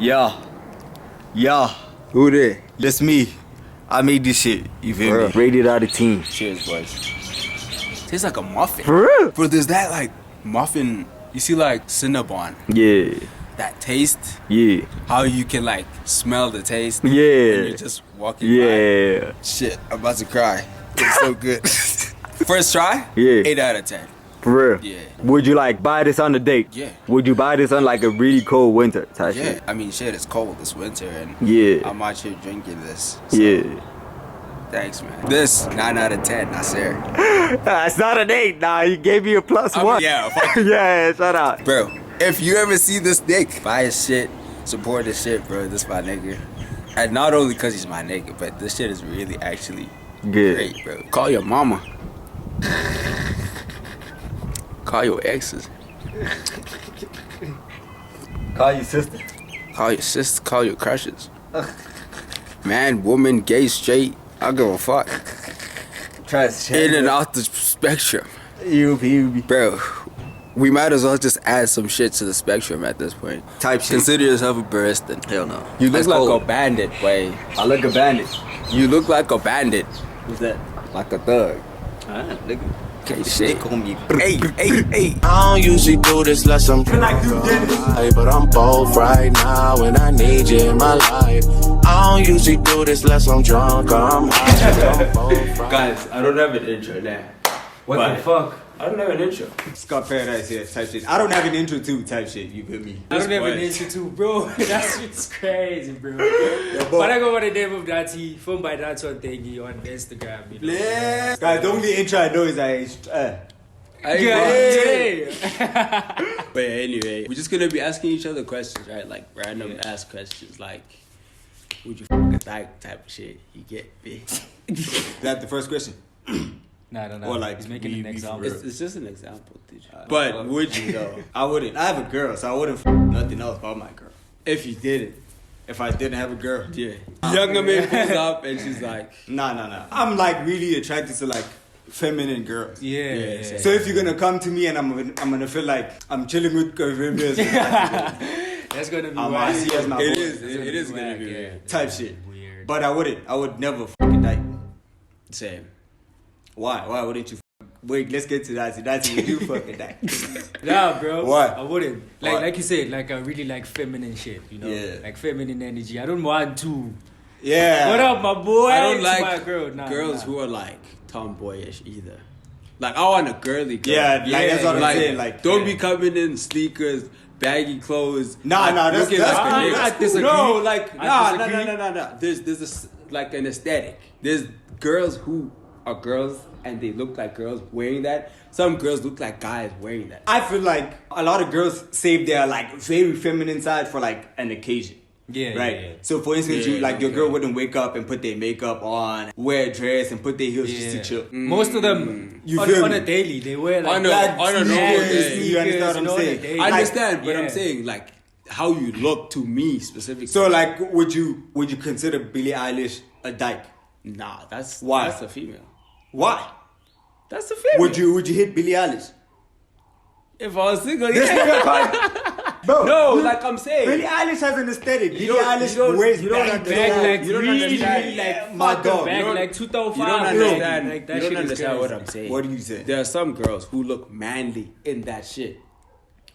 Yeah. Yeah. Who there? That's me. I made this shit. You feel me? Rated out of 10. Cheers, boys. Tastes like a muffin. For real? Bro, there's that like muffin. You see like Cinnabon. Yeah. That taste. Yeah. How you can like smell the taste. Yeah. When you're just walking Yeah. by. Shit, I'm about to cry. It's so good. First try? Yeah. 8 out of 10. For real? Yeah. Would you like buy this on a date? Yeah. Would you buy this on like a really cold winter type Yeah. shit? I mean, shit, it's cold this winter and Yeah. I'm out here drinking this. So, Yeah. Thanks, man. This, 9 out of 10, I swear. It's not an 8, nah. You gave me a plus I mean, one. yeah, fuck it. Yeah, shout out. Bro, if you ever see this dick, buy his shit, support this shit, bro. This my nigga. And not only because he's my nigga, but this shit is really actually Good. great, bro. Call your mama. Call your exes. Call your sister. Call your sister. Call your crushes. Man, woman, gay, straight. I give a fuck. Trust. In and out the spectrum. You be. Bro, we might as well just add some shit to the spectrum at this point. Type shit. Consider yourself a barista. Hell no. You look That's like cold. a bandit, boy. I look a bandit. You look like a bandit. Who's that? Like a thug. Nigga. Okay, They shit. call me. Hey. I don't usually do this unless I'm drunk, but I'm both right now and I need you in my life. I don't usually do this unless I'm drunk, I'm high, I'm both right. Guys, I don't have an intro now. What the fuck? I don't have an intro. Scott Paradise here, type shit. I don't have an intro too, type shit. You feel me? I don't have an This intro too, bro. That shit's crazy, bro. but- But I go by the name of Dati, phone by that one thingy on Instagram. You know? Yeah. Guys, the only intro I know is But anyway, we're just gonna be asking each other questions, right? Like random ass questions, like would you fuck a dyke type of shit. You get me? That's the first question. No. Or like, he's making we- an we example. It's just an example, dude. But would you though? I wouldn't. I have a girl, so I wouldn't nothing else about my girl. If you did it, If I didn't have a girl. yeah. Younger man pulls up and she's like, Nah. I'm like really attracted to like feminine girls. Yeah. So if you're gonna come to me and I'm gonna feel like I'm chilling with girls That's gonna be I wild. see as my it boy. is gonna be Yeah. weird. Type shit. Weird. But I wouldn't. I would never fucking die. Same. Why? Why wouldn't you? Wait, let's get to that. That's would you fucking die? Nah, bro. Why? I wouldn't. Why? Like you said, like I really like feminine shit, you know? Yeah. Like feminine energy. I don't want to. Yeah. What up, my boy? I don't To like my girl. Nah, girls who are like tomboyish either. Like I want a girly girl. Yeah, like that's what I'm Like, saying. Like, don't be coming in sneakers, baggy clothes. Nah, that's looking that's like a cool. nigga. I disagree. No, like I nah. disagree. There's this like an aesthetic. There's girls who are girls and they look like girls wearing that. Some girls look like guys wearing that. I feel like a lot of girls save their like very feminine side for like an occasion. Yeah, Right. yeah. So for instance, Yeah, you like your okay. girl wouldn't wake up and put their makeup on, wear a dress and put their heels just to Yeah. chill. Most of them You feel on me? a daily, they wear like On a normal day. You understand what I'm saying? Daily. I understand, but Yeah. I'm saying like how you look to me specifically. So like, would you consider Billie Eilish a dyke? nah, that's Why? That's a female. Why? That's a female. Would you hit Billie Eilish? If I was single, yeah. Bro, No, like I'm saying. Billie Eilish has an aesthetic. Billie don't- Eilish you don't- wears you don't baggy understand. clothes. Back like You don't really, understand. like My fucking dog. back You don't- like 2005. You don't bro. understand. Like that you shit don't is understand what crazy. I'm saying. What do you say? There are some girls who look manly in that shit.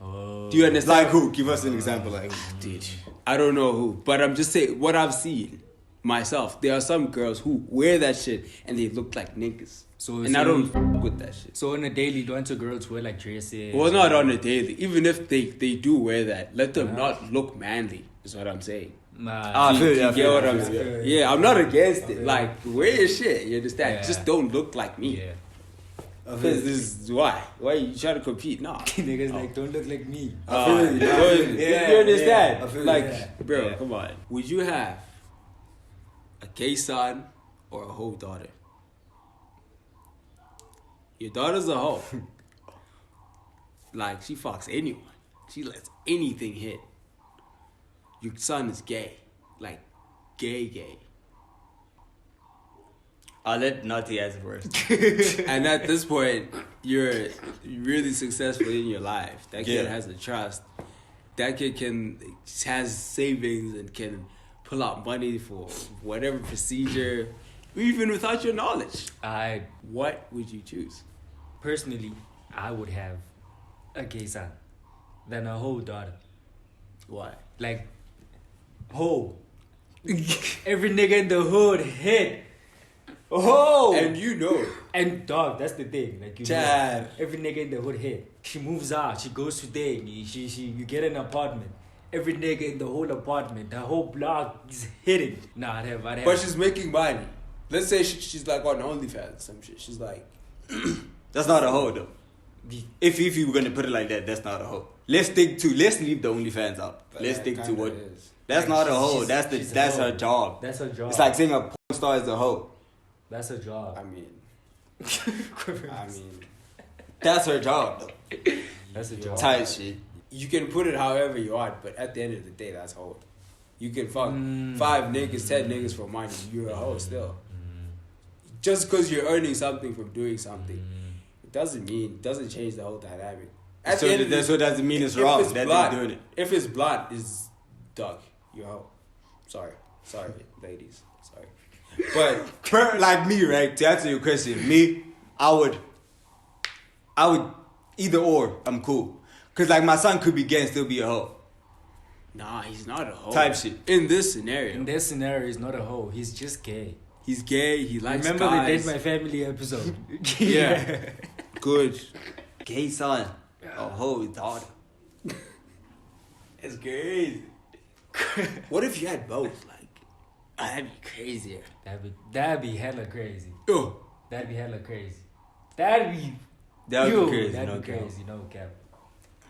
Oh. Do you understand? Like who? Give us an example. Like Dude, I don't know who, but I'm just saying what I've seen myself. There are some girls who wear that shit and they look like niggas. So and I don't fuck with that shit. So on a daily, don't want girls wear like dresses. Well, not on a daily. Even if they do wear that, let them not look manly. Is what I'm saying. Nah. I feel you. I You feel get what you. I'm saying? Yeah, I'm not against it. Like, wear your shit. You understand? Yeah. Just don't look like me. Yeah. Because this is why. Why you trying to compete? Nah. Niggas like don't look like me. I feel you. I feel you. You understand? I feel Like, you. bro, Yeah. come on. Would you have a gay son or a hoe daughter? Your daughter's a hoe. Like, she fucks anyone. She lets anything hit. Your son is gay. Like, gay. I'll let Naughty answer first. And at this point, you're really successful in your life. That kid Yeah. has the trust. that kid has savings and can pull out money for whatever procedure, even without your knowledge. What would you choose? Personally, I would have a gay son than a whole daughter. Why? Like, ho. Every nigga in the hood hit. Oh! And you know it. And dog, that's the thing. Like you Chad. know, every nigga in the hood hit. She moves out. She goes to thing. You get an apartment. Every nigga in the whole apartment, the whole block is hitting. Nah, I'd have. But she's making money. Let's say she's like on OnlyFans, some shit. She's like, That's not a hoe though. If you were gonna put it like that, that's not a hoe. Let's leave the OnlyFans out. Let's stick to what. That's not a hoe. That's her job. That's her job. It's like saying a porn star is a hoe. That's her job. I mean, That's her job though. That's her job. Tight shit. you can put it however you want, but at the end of the day, that's hoe. You can fuck 5 niggas, 10 niggas for money. You're a hoe still. Just because you're earning something from doing something, it doesn't change the whole dynamic. At So the end of that's the, what doesn't mean it's if wrong. it's That blood, they're doing it. If it's blood, it's dog. You're a hoe. Sorry, ladies. Sorry, but Like me, right? To answer your question, me, I would either or. I'm cool. Cause like my son could be gay and still be a hoe. nah, he's not a hoe. Type shit. In this scenario, In this scenario, he's not a hoe. He's just gay. he's gay. He likes Remember guys. the Date My Family episode? Yeah, good. Gay son, a hoe daughter. It's crazy. What if you had both? Like, that'd be crazier. That'd be hella crazy. Oh, That'd be hella crazy. That'd be crazy. That'd No be cap. crazy. No cap.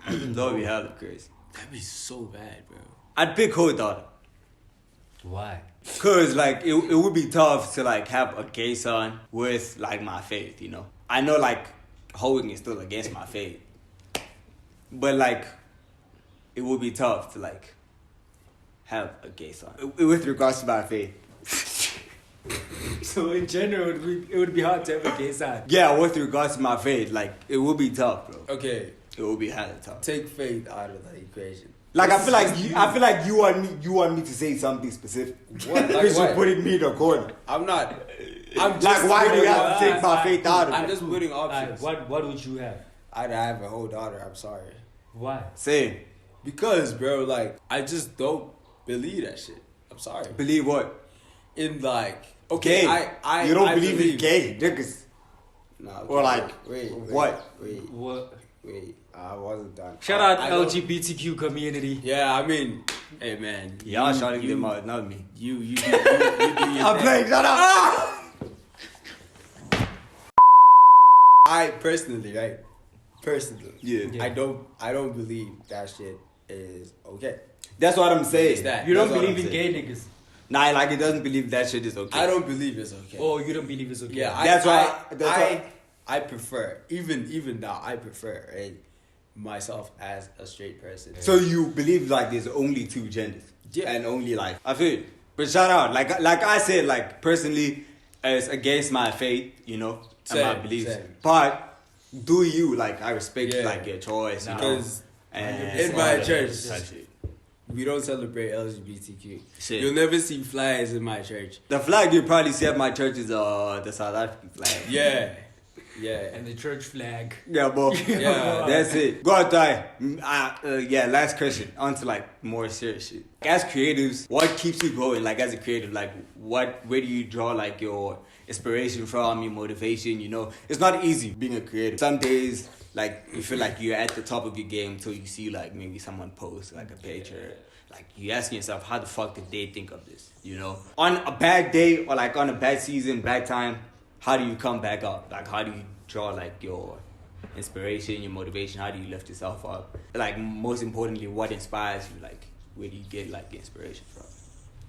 That would be hella crazy. that'd be so bad, bro. I'd pick hoe daughter. Why? Cause like it would be tough to like have a gay son with like my faith, you know. I know like hoeing is still against my faith, but like it would be tough to like have a gay son with regards to my faith. So in general, it would be hard to have a gay son. Yeah, with regards to my faith, like it would be tough, bro. Okay, It would be hella tough. take faith out of the equation. Like I feel like you want me to say something specific. What? Like Because you're what? putting me in a corner. I'm not. I'm just Like why do you putting have to take my Alright, faith out of I'm it? just putting options. What would you have? I'd have a whole daughter. I'm sorry. Why? Same. Because, bro, like, I just don't believe that shit. I'm sorry. Believe what? In like, okay, Gay. I You don't I believe in gay niggas. Nah, Or like, wait, what? What? I wasn't done. Shout out I don't- LGBTQ community. Yeah, I mean, hey man, Y'all shouting them out, not me. You do your I'm thing. playing, shut up! I personally, right? Personally, Yeah. I don't believe that shit is okay. That's what I'm saying. It's that. You don't That's what believe I'm in saying. gay niggas. Nah, like it doesn't believe that shit is okay. I don't believe it's okay. Oh, you don't believe it's okay. Yeah, That's why- I prefer even now I prefer myself as a straight person. So you believe like there's only 2 genders. Yeah. And only like I feel it. But shout out. Like I said, like personally, it's against my faith, you know, and my Same, beliefs. same. But do you like I respect Yeah. like your choice, you know. Because And in all my that church, type shit. we don't celebrate LGBTQ. Shit. You'll never see flags in my church. The flag you probably see at my church is the South African flag. Yeah, yeah. And the church flag. Yeah, bro. Yeah. That's it. Go outside. Yeah, last question. On to like more serious shit. As creatives, what keeps you going? Like as a creative, like where do you draw like your inspiration from, your motivation? You know, it's not easy being a creative. Some days, like you feel like you're at the top of your game until you see like maybe someone post like a picture. Like you asking yourself, how the fuck did they think of this? You know, on a bad day or like on a bad season, bad time, how do you come back up? Like how do you draw like your inspiration, your motivation? How do you lift yourself up? Like most importantly, what inspires you? Like where do you get like the inspiration from?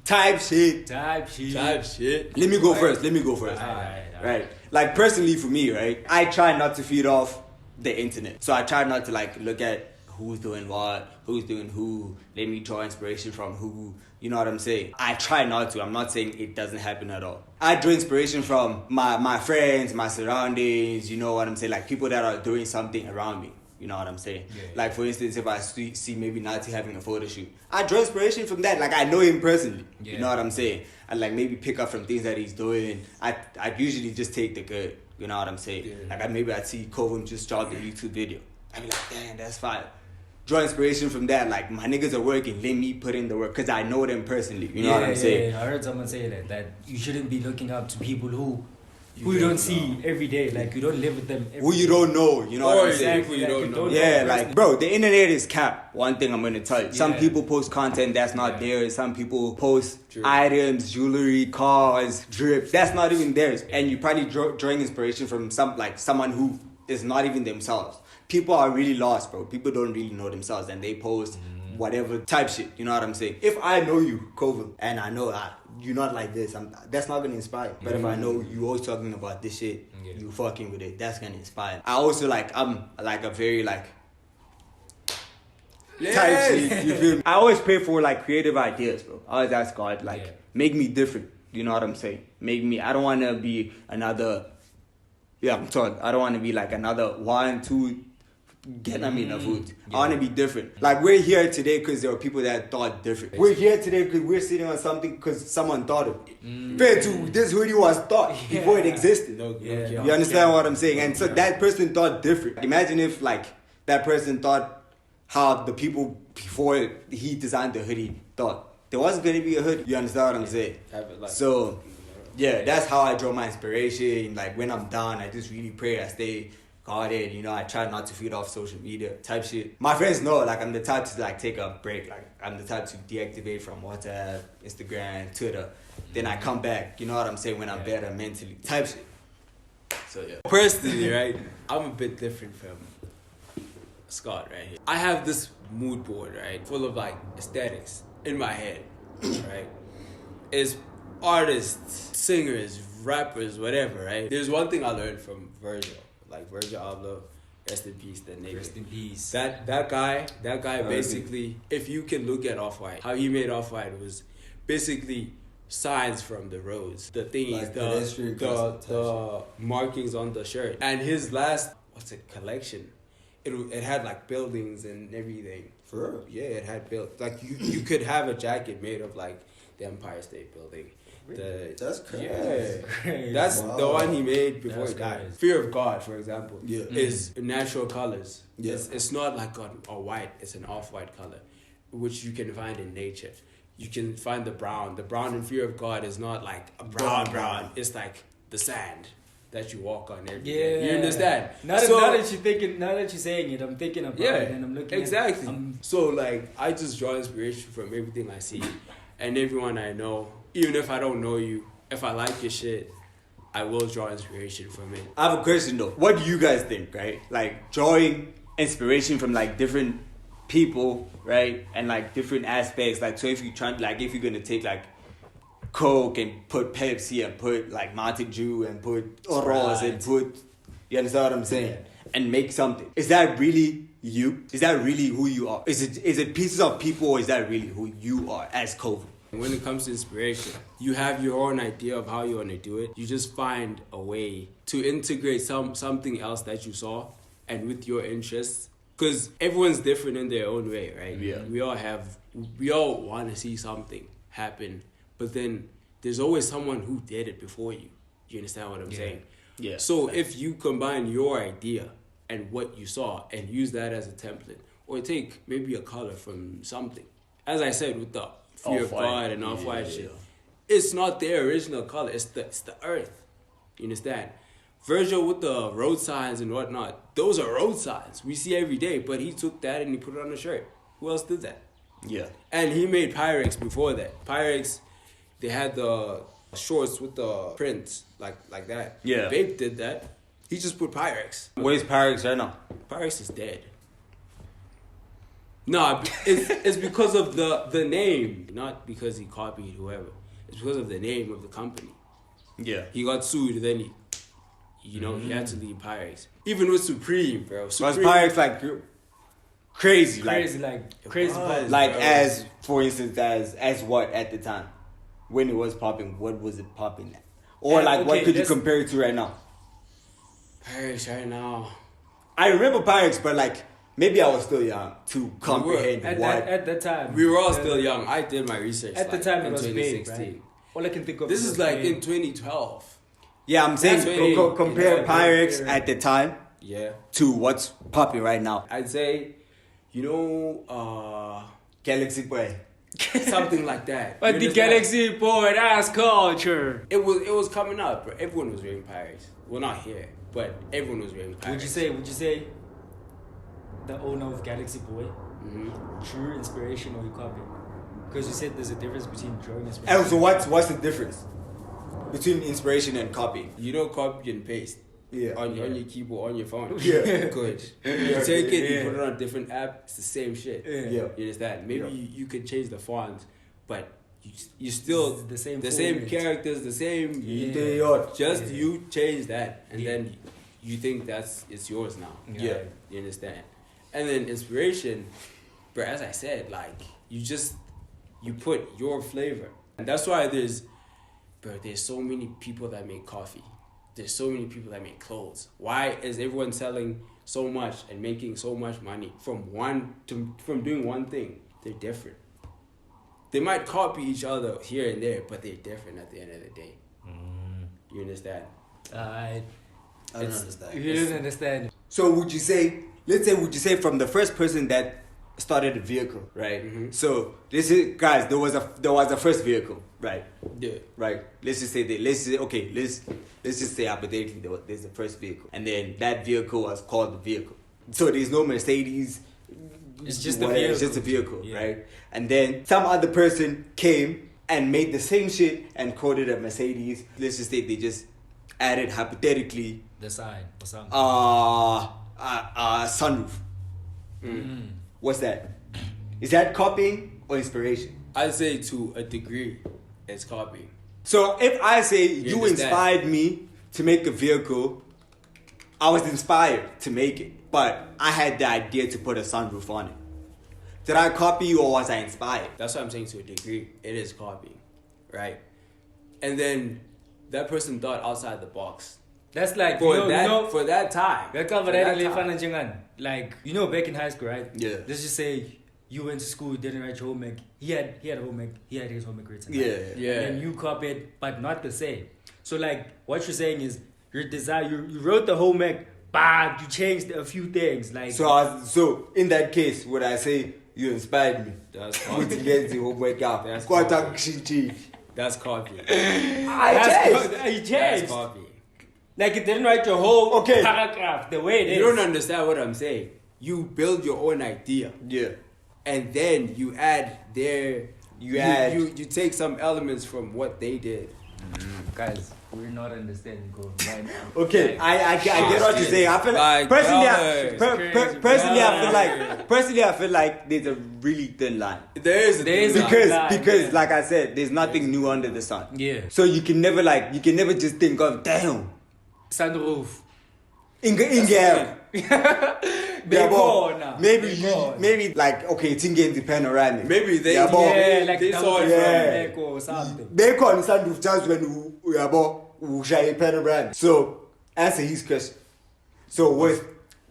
Type shit. Type shit. Type shit. Let me go first. Alright. Right. Like personally for me, right? I try not to feed off the internet. So I try not to like look at who's doing what, who's doing who. Let me draw inspiration from who. You know what I'm saying? I try not to. I'm not saying it doesn't happen at all. I draw inspiration from my friends, my surroundings. You know what I'm saying? Like people that are doing something around me. You know what I'm saying? Yeah. Like for instance, if I see maybe Nazi having a photo shoot, I draw inspiration from that. Like I know him personally. Yeah. You know what I'm saying? I like maybe pick up from things that he's doing. I usually just take the good. You know what I'm saying? Yeah. Like I'd see Kovem just dropped a YouTube video. I'd be like, damn, that's fire. Draw inspiration from that. Like my niggas are working. Let me put in the work because I know them personally. You know what I'm saying? I heard someone say that you shouldn't be looking up to people who you don't see every day. Like you don't live with them. Who you don't know. You know what I'm saying? Exactly, you don't know. Yeah, like bro, the internet is cap. One thing I'm gonna tell you. Some Yeah. people post content that's not Yeah. theirs. Some people post True. items, jewelry, cars, drip. That's not even theirs. And you probably drawing inspiration from someone who is not even themselves. People are really lost, bro. People don't really know themselves, and they post whatever type shit. You know what I'm saying? If I know you, Kovem, and I know you're not like this, that's not gonna inspire. But if I know you always talking about this shit, Yeah. you fucking with it, that's gonna inspire. I also I'm like a very type shit. You feel me? I always pray for like creative ideas, bro. I always ask God make me different. You know what I'm saying? Make me. I don't want to be another. Yeah, I'm sorry. I don't want to be like another 1, 2. Get me enough food. I want to be different. Like we're here today because there were people that thought different. We're here today because we're sitting on something because someone thought of it. Fair to this hoodie was thought before it existed. You understand what I'm saying? And so that person thought different. Imagine if like that person thought how the people before he designed the hoodie thought. There wasn't going to be a hoodie. You understand what I'm saying? So yeah, that's how I draw my inspiration. Like when I'm down, I just really pray. I stay guarded. You know, I try not to feed off social media type shit. My friends know, like I'm the type to like take a break. Like I'm the type to deactivate from WhatsApp, Instagram, Twitter. Then I come back. You know what I'm saying? When I'm better mentally, type shit. So yeah. Personally, right, I'm a bit different from Scott right here. I have this mood board, right, full of like aesthetics in my head, right? It's artists, singers, rappers, whatever, right? There's one thing I learned from Virgil, like Virgil Abloh, rest in peace, that nigga. Rest in peace. That guy basically, if you can look at Off-White, how he made Off-White was basically signs from the roads, the thingies, Like pedestrian crossing the markings on the shirt. And his last, collection, it had like buildings and everything. For real? Yeah, it had built, like you could have a jacket made of like the Empire State Building. That's crazy. Yeah, Crazy. that's the one he made before That's he died. crazy. Fear of God, for example, Yeah. is natural colors. Yeah. It's not like a white, it's an off-white color, which you can find in nature. You can find the brown. The brown in Fear of God is not like a brown. It's like the sand that you walk on every day. You understand? Now that you're saying it, I'm thinking about it and I'm looking exactly. at it. So like I just draw inspiration from everything I see and everyone I know. Even if I don't know you, if I like your shit, I will draw inspiration from it. I have a question though. What do you guys think, right? Like drawing inspiration from like different people, right? And like different aspects. Like so if you're gonna take like Coke and put Pepsi and put like Mountain Dew and put Oros and put, you understand what I'm saying? And make something. Is that really you? Is that really who you are? Is it pieces of people or is that really who you are as Kovem? When it comes to inspiration, you have your own idea of how you want to do it. You just find a way to integrate something else that you saw and with your interests. Because everyone's different in their own way, right? Yeah. We all want to see something happen, but then there's always someone who did it before you. You understand what I'm saying? Yeah. So if you combine your idea and what you saw and use that as a template, or take maybe a color from something. As I said, with the Fear of God and Off-White shit. It's not their original color. It's the earth. You understand? Virgil with the road signs and whatnot. Those are road signs we see every day. But he took that and he put it on a shirt. Who else did that? Yeah. And he made Pyrex before that. Pyrex, they had the shorts with the prints like that. Yeah. Bape did that. He just put Pyrex. Where's Pyrex right now? Pyrex is dead. No, it's because of the name, not because he copied whoever. It's because of the name of the company. Yeah. He got sued, then he had to leave Pyrex. Even with Supreme, bro. Was Pyrex like crazy? Crazy was, Like bro. as for instance as what at the time? When it was popping, what was it popping at? Or And, like what okay, could you let's- compare it to right now? Pyrex right now. I remember Pyrex, but like maybe I was still young to comprehend At that time. We were all still young. I did my research. At the time, it in was big, 2016. right? All I can think of. This was is like big. in 2012. Yeah, I'm saying That's when compare it- Pyrex at the time Yeah. to what's popping right now. I'd say, Galaxy Boy. something like that. But You the understand? Galaxy Boy, that's culture. It was coming up, bro. Everyone was wearing Pyrex. Well, not here, but everyone was wearing Pyrex. Would you say the owner of Galaxy Boy, true inspiration or you copy? Because you said there's a difference between drawing inspiration. And so what's the difference between inspiration and copy? You know, copy and paste. Yeah. On your keyboard, on your phone. Yeah. Good. You take it, you put it on a different app. It's the same shit. Yeah. You understand? Maybe Yeah. you could change the font, but you still It's the same format. characters, the same. Yeah. Just you change that, and then you think it's yours now. Yeah. You understand? And then inspiration, but as I said, like you put your flavor, and that's why there's so many people that make coffee. There's so many people that make clothes. Why is everyone selling so much and making so much money from doing one thing? They're different. They might copy each other here and there, but they're different at the end of the day. You understand? I I don't understand. You don't understand. So would you say from the first person that started a vehicle, right? So this is guys, there was a first vehicle, right? Yeah. Right. Let's just say let's just say hypothetically there's the first vehicle, and then that vehicle was called the vehicle. So there's no Mercedes. It's just a whatever, vehicle. It's just a vehicle, Yeah. right? And then some other person came and made the same shit and called it a Mercedes. Let's just say they just added hypothetically The sign or something. sunroof. What's that? Is that copying or inspiration? I'd say to a degree, it's copying. So if I say you understand? inspired me to make a vehicle, I was inspired to make it, but I had the idea to put a sunroof on it. Did I copy you or was I inspired? That's what I'm saying. To a degree, it is copying, right? And then that person thought outside the box. That's like For you that know, for that time. like back in high school, right? Yeah. Let's just say you went to school, didn't write your homework. He had homework. He had his homework written. Yeah. Yeah. And then you copied, but not the same. So like what you're saying is your desire. You wrote the homework, but you changed a few things. Like So in that case, would I say you inspired me? That's Put copying. together the homework out. That's That's copying. you changed. That's copying. Like you didn't write your whole Okay. paragraph the way it is. You don't understand what I'm saying. You build your own idea, Yeah. and then you add you take some elements from what they did. Guys, we're not understanding Kovem right now. Okay, I get what you're saying. I feel Like, personally, God. personally, I feel like there's a really thin line There is a because yeah. like I said, there's nothing new under the sun. Yeah. So you can never just think of damn. Sunroof. Ingame. Bacon. Maybe like okay, it's in the panoramic. Maybe they Yeah, Yeah, like they that saw was it Yeah. from or something. Bacon is of just when we are shy panoramic. So answer his question. So with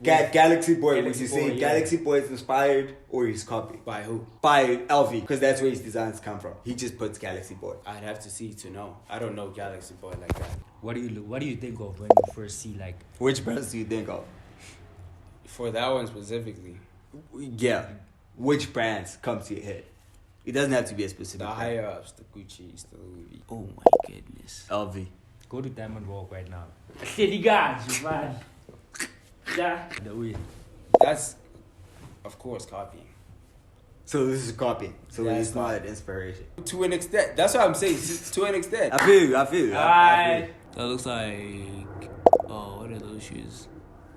Galaxy Boy, would Galaxy you say Boy, yeah. Galaxy Boy is inspired or he's copied? by who? By LV, because that's where his designs come from. He just puts Galaxy Boy. I'd have to see to know. I don't know Galaxy Boy like that. What do you think of when you first see like Which brands do you think of? For that one specifically, Yeah. Which brands come to your head? It doesn't have to be a specific the brand. higher ups, the Gucci's, the Louis. Oh my goodness. LV. go to Diamond Walk right now? Man. Yeah. The way. That's of course copying. So this is copying. So Yeah, it's it's not inspiration. To an extent. That's what I'm saying. To an extent. I feel you. I feel you. Alright. That looks like, oh, what are those shoes?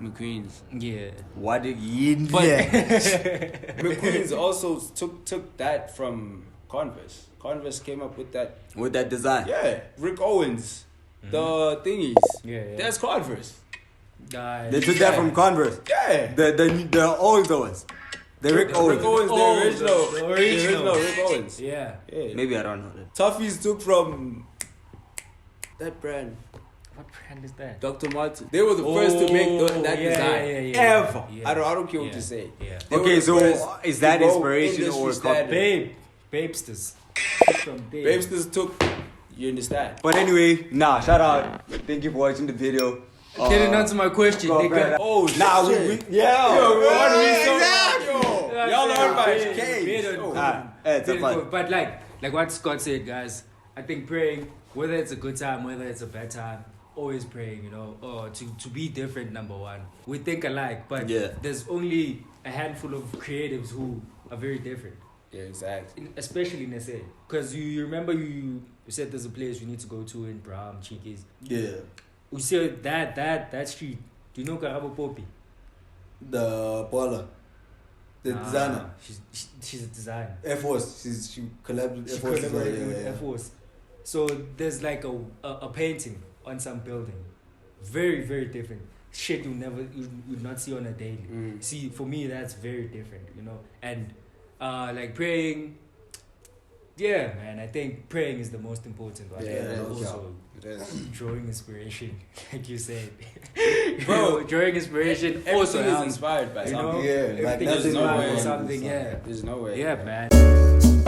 McQueen's. Yeah. What did you McQueen's also took that from Converse. Converse came up with that. With that design? Yeah, Rick Owens, the thingies. Yeah. That's Converse. They took that from Converse. Yeah. The old ones. The Rick Owens. Rick Owens, the the original. Rick Owens. Yeah. Yeah. Maybe I don't know that. Toughies took from that brand. What brand is that? Dr. Martens. They were the first to make that yeah, design yeah. ever. Yeah. I don't care what Yeah. you say. Yeah. They were Okay, the so first is to that go inspiration industry or standard. Babesters. From Babe. Babesters took. You understand? But anyway, nah, shout out. Thank you for watching the video. Didn't answer my question, go, nigga. brother. Oh, Nah, shit. yeah. Yo, we want to read something. exactly. Yo, y'all learn by Bid case. on It's a Bid fun. on- But like what Scott said, guys, I think praying, whether it's a good time, whether it's a bad time, always praying, you know, or to be different, number one. We think alike, but Yeah. there's only a handful of creatives who are very different. Yeah, exactly. Especially in SA. Because you remember you said there's a place you need to go to in Brahm, Cheekies. Yeah. We see that street. Do you know Karabo Poppy? The Paula. The designer. She's a designer. Air Force. She collabed with Air She Force. collaborated with Air Force. So there's like a painting on some building. Very, very different. Shit you would not see on a daily. See, for me that's very different, you know. And like praying, yeah, man, I think praying is the most important one. Yeah, And it is. also It is. drawing inspiration, like you said. Bro, drawing inspiration also Everything is helps, inspired by you something. know? Yeah, like Everything nothing is no inspired way. by something, yeah. There's no way. Yeah, man.